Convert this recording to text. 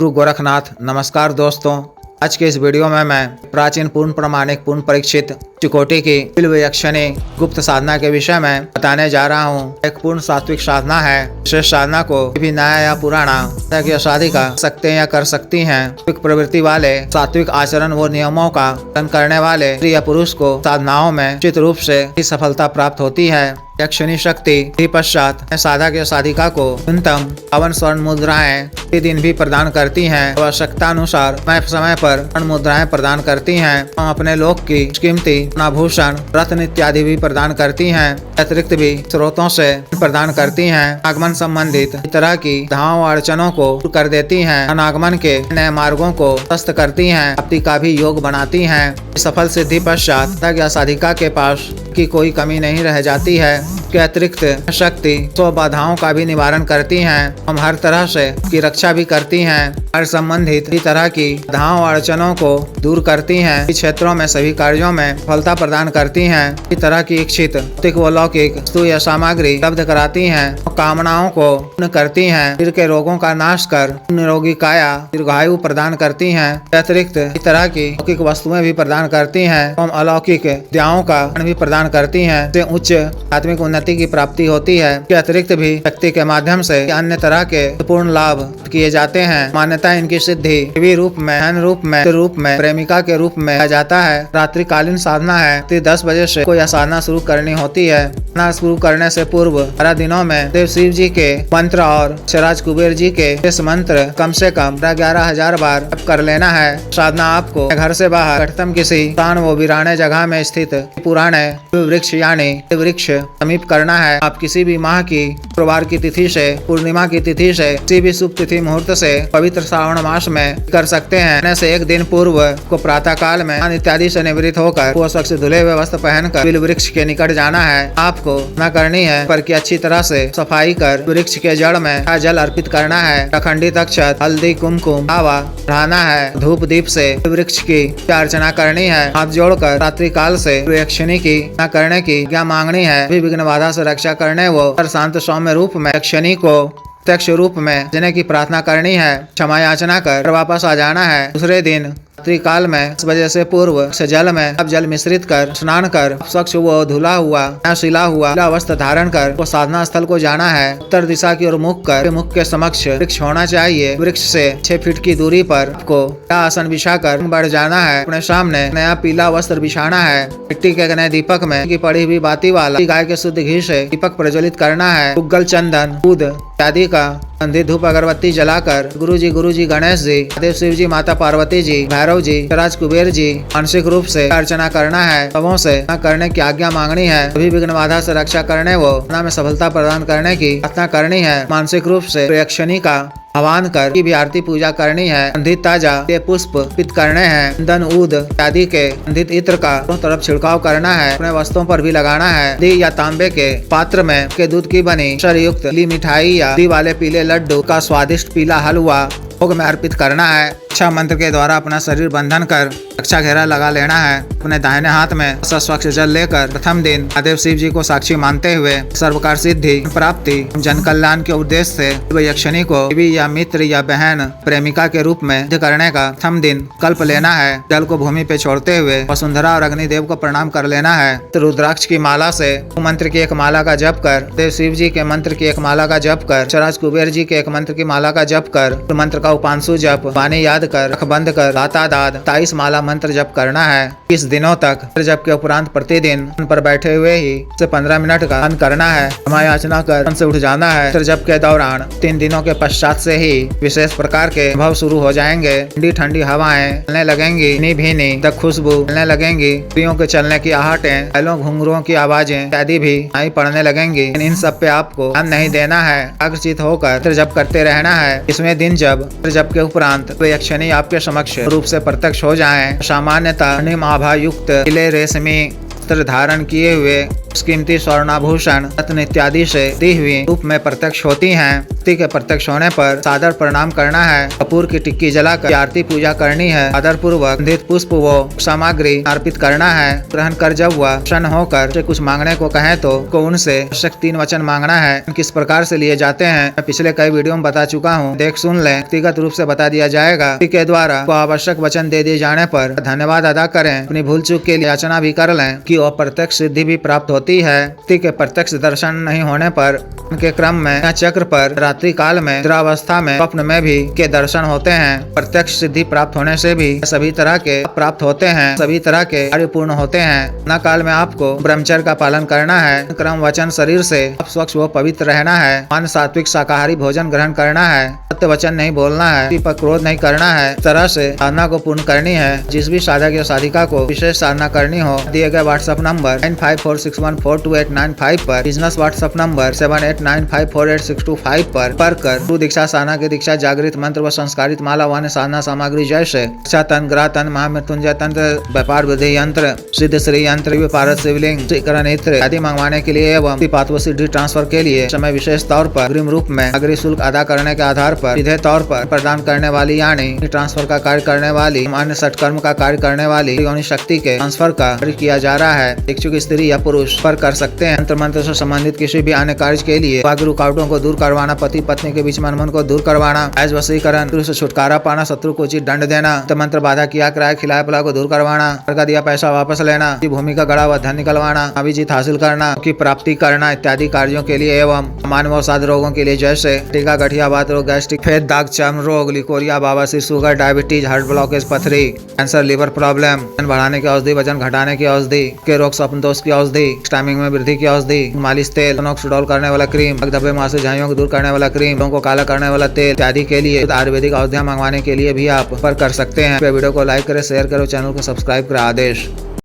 गुरु गोरखनाथ। नमस्कार दोस्तों, आज के इस वीडियो में मैं प्राचीन पूर्ण प्रमाणिक पूर्ण परीक्षित चिकोटी की बिल्व यक्षिणी गुप्त साधना के विषय में बताने जा रहा हूँ। एक पूर्ण सात्विक साधना है। विशेष साधना को भी नया या पुराना साधिका सकते या कर सकती हैं। सात्विक प्रवृत्ति वाले सात्विक आचरण व नियमों का पालन करने वाले स्त्री या पुरुष को साधनाओं में निश्चित रूप से ही सफलता प्राप्त होती है। यक्षिणी शक्ति पश्चात साधक या साधिका को न्यूनतम 52 स्वर्ण मुद्राएं प्रतिदिन भी प्रदान करती हैं। आवश्यकता अनुसार समय पर स्वर्ण मुद्राएं प्रदान करती हैं। अपने लोक की कीमती आभूषण रत्न इत्यादि भी प्रदान करती हैं। अतिरिक्त भी स्रोतों से प्रदान करती हैं। आगमन संबंधित इस तरह की धाओं अड़चनों को दूर कर देती हैं। अनागमन के नए मार्गों को स्वस्थ करती हैं। प्राप्ति का भी योग बनाती हैं। सफल सिद्धि पश्चात साधक या साधिका के पास की कोई कमी नहीं रह जाती है। के अतिरिक्त शक्ति सौ बाधाओं का भी निवारण करती हैं। हम हर तरह से की रक्षा भी करती हैं। हर संबंधित इस तरह की बाधाओं अड़चनों को दूर करती हैं। इस क्षेत्रों में सभी कार्यों में सफलता प्रदान करती हैं। इस तरह की इच्छित भौतिक व लौकिक वस्तु या सामग्री उपलब्ध कराती हैं। कामनाओं को पूर्ण करती हैं। शरीर के रोगों का नाश कर निरोगी काया दीर्घायु प्रदान करती हैं। अतिरिक्त इस तरह की लौकिक वस्तुएं भी प्रदान करती हैं। एवं अलौकिक विद्याओं का भी प्रदान करती हैं। से उच्च आत्मिक उन्नति की प्राप्ति होती है। के अतिरिक्त भी शक्ति के माध्यम से अन्य तरह के पूर्ण लाभ किए जाते हैं। मान्यता इनकी सिद्धि देवी रूप में, धन रूप में, प्रेमिका के रूप में जाता है। रात्रिकालीन साधना है। 10 बजे से कोई साधना शुरू करनी होती है। साधना शुरू करने से पूर्व 12 दिनों में देव शिव जी के मंत्र और शराज कुबेर जी के इस मंत्र कम से कम 11,000 बार जप कर लेना है। साधना आपको घर से बाहर कटतम किसी स्थान व वीराने जगह में स्थित पुराने वृक्ष यानी वृक्ष समीप करना है। आप किसी भी माह की शुक्रवार की तिथि से पूर्णिमा की तिथि से किसी भी शुभ तिथि मुहूर्त से पवित्र श्रावण मास में कर सकते हैं। से एक दिन पूर्व को प्रातः काल में स्नान इत्यादि से निवृत्त होकर वो स्वच्छ धुले हुए वस्त्र पहनकर बिल्व वृक्ष के निकट जाना है। आपको न करनी है पर की अच्छी तरह से सफाई कर वृक्ष के जड़ में जल अर्पित करना है। अखंडित अक्षत हल्दी कुमकुम हवा चढ़ाना है। धूप दीप से वृक्ष की अर्चना करनी है। हाथ जोड़कर रात्रि काल से यक्षिणी की न करने की क्या मांगनी है। विघ्न बाधा से रक्षा करने वो शांत सौम्य रूप में यक्षिणी को प्रत्यक्ष रूप में जिन्हें की प्रार्थना करनी है। क्षमा याचना कर वापस आ जाना है। दूसरे दिन काल में 10 बजे से पूर्व से जल में अब जल मिश्रित कर स्नान कर स्वच्छ वो धुला हुआ सिला हुआ वस्त्र धारण कर वो साधना स्थल को जाना है। उत्तर दिशा की ओर मुख कर मुख के समक्ष वृक्ष होना चाहिए। वृक्ष से 6 फीट की दूरी पर आपको आसन बिछा कर बढ़ जाना है। अपने सामने नया पीला वस्त्र बिछाना है। मिट्टी के नए दीपक में की पड़ी हुई बाती वाला गाय के शुद्ध घी से दीपक प्रज्वलित करना है। उग्गल चंदन दूध इत्यादि का अंधी धूप अगरबत्ती जलाकर गुरु जी गणेश जी देव शिव जी माता पार्वती जी भैरव जी राज कुबेर जी मानसिक रूप से अर्चना करना है। सबों से करने की आज्ञा मांगनी है। सभी विघ्न बाधा से रक्षा करने वो में सफलता प्रदान करने की प्रार्थना करनी है। मानसिक रूप से यक्षिणी का आह्वान कर की भी आरती पूजा करनी है। अंधित ताजा के पुष्प पित करने हैं। चंदन ऊद इत्यादि के अंधित इत्र का दोनों तरफ छिड़काव करना है। अपने वस्त्रों पर भी लगाना है। दी या तांबे के पात्र में के दूध की बनी युक्त मिठाई या दी वाले पीले लड्डू का स्वादिष्ट पीला हलवा भोग में अर्पित करना है। रक्षा मंत्र के द्वारा अपना शरीर बंधन कर रक्षा घेरा लगा लेना है। अपने दाहिने हाथ में स्वच्छ जल लेकर प्रथम दिन महादेव शिव जी को साक्षी मानते हुए सर्वकार सिद्धि प्राप्ति जन कल्याण के उद्देश्य से यक्षिणी को देवी या मित्र या बहन प्रेमिका के रूप में करने का प्रथम दिन कल्प लेना है। जल को भूमि पे छोड़ते हुए वसुंधरा और अग्निदेव को प्रणाम कर लेना है। रुद्राक्ष की माला से मंत्र की एक माला का जप कर देव शिव जी के मंत्र की एक माला का जप कर शराज कुबेर जी के एक मंत्र की माला का जप कर मंत्र का उपांशु जप वाणी याद कर अख बंद कर दाता दाद 23 माला मंत्र जप करना है। 20 दिनों तक जप के उपरांत प्रतिदिन पर बैठे हुए ही से 15 मिनट का ध्यान करना है। क्षमा याचना कर से उठ जाना है। जप के दौरान 3 दिनों के पश्चात से ही विशेष प्रकार के अनुभव शुरू हो जाएंगे। ठंडी ठंडी हवाएं चलने लगेंगी। भीनी भीनी तक खुशबू चलने लगेंगी। स्त्रियों के चलने की आहटें बैलों घुंघरुओं की आवाजें इत्यादि भी आई पड़ने लगेंगी। इन सब पे आपको ध्यान नहीं देना है। आकर्षित होकर जप करते रहना है। इसमें दिन जब के उपरांत यक्षिणी आपके समक्ष रूप से प्रत्यक्ष हो जाएं। सामान्यतः आभा युक्त किले रेशमी वस्त्र धारण किए हुए कीमती स्वर्णाभूषण रत्न इत्यादि से दी हुई रूप में प्रत्यक्ष होती हैं। व्यक्ति के प्रत्यक्ष होने पर सादर प्रणाम करना है। कपूर की टिक्की जलाकर आरती पूजा करनी है। आदर पूर्वक गंधित पुष्प व सामग्री अर्पित करना है। ग्रहण कर जब वह प्रसन्न होकर से कुछ मांगने को कहे तो उनसे आवश्यक 3 वचन मांगना है। किस प्रकार से लिए जाते हैं मैं पिछले कई वीडियो में बता चुका हूँ, देख सुन लें। व्यक्तिगत रूप से बता दिया जाएगा। के द्वारा आवश्यक वचन दे दिए जाने पर धन्यवाद अदा करें। अपनी भूल चूक के लिए याचना भी कर लें कि अप्रत्यक्ष सिद्धि भी प्राप्त होती है। व्यक्ति के प्रत्यक्ष दर्शन नहीं होने पर उनके क्रम में चक्र पर रात्रि काल में निद्रावस्था में स्वप्न में भी के दर्शन होते हैं। प्रत्यक्ष सिद्धि प्राप्त होने से भी सभी तरह के प्राप्त होते हैं, सभी तरह के कार्य पूर्ण होते हैं। न काल में आपको ब्रह्मचर्य का पालन करना है। क्रम वचन शरीर से आप स्वच्छ व पवित्र रहना है। मान सात्विक शाकाहारी भोजन ग्रहण करना है। सत्य वचन नहीं बोलना है। किसी पर क्रोध नहीं करना है। इस तरह से साधना को पूर्ण करनी है। जिस भी साधक या साधिका को विशेष साधना करनी हो दिए गए व्हाट्सएप नंबर 9546142895 पर, बिजनेस व्हाट्सएप नंबर 78954862 पर कर गुरु दीक्षा साधना की दीक्षा, जागृत मंत्र व संस्कारित माला व अन्य साधना सामग्री जैसे रक्षा तंत्र, ग्रह तंत्र, महामृत्युंजय तंत्र, व्यापार विधि यंत्र, सिद्ध श्री यंत्र, पारद शिवलिंग, श्रीकरण इत्र आदि मंगवाने के लिए एवं पात्व सिद्धि ट्रांसफर के लिए समय विशेष तौर पर अग्रिम रूप में अग्रिम शुल्क अदा करने के आधार पर सीधे तौर पर प्रदान करने वाली यानी ट्रांसफर का कार्य करने वाली, अन्य सटकर्म का कार्य करने वाली योनि शक्ति के ट्रांसफर का कार्य किया जा रहा है। इच्छुक स्त्री या पुरुष पर कर सकते हैं। तंत्र मंत्र से संबंधित किसी भी अन्य कार्य के लिए बाकी रुकावटों को दूर करवाना, पति पत्नी के बीच में अनबन को दूर करवाना, ऐश वशीकरण, शत्रु से छुटकारा पाना, शत्रु को उचित दंड देना, मंत्र बाधा किया किराया खिलाया पिला को दूर करवाना, का दिया पैसा वापस लेना, भूमि का गड़ा हुआ धन निकलवाना, अभिजीत हासिल करना, की प्राप्ति करना इत्यादि कार्यों के लिए एवं मानव साध रोगों के लिए जैसे टीका, गठिया, बात रोग, गैस्ट्रिक, फेद, दाग, चर्म रोग, लिकोरिया, बवासीर, शुगर, डायबिटीज, हार्ट ब्लॉकेज, पथरी, कैंसर, लिवर प्रॉब्लम, वजन बढ़ाने की औषधि, वजन घटाने की औषधि, के रोग, स्वप्न दोष की औषधि, टाइमिंग में वृद्धि की औषधि, मालिश तेल, नोक्सडोल करने वाला क्रीम, धब्बे, मासे, झाइयों को दूर करने वाला क्रीम, लोगों को काला करने वाला तेल इत्यादि के लिए आयुर्वेदिक औषधियां मंगवाने के लिए भी आप पर कर सकते हैं। वीडियो को लाइक करें, शेयर करें, चैनल को सब्सक्राइब करें। आदेश।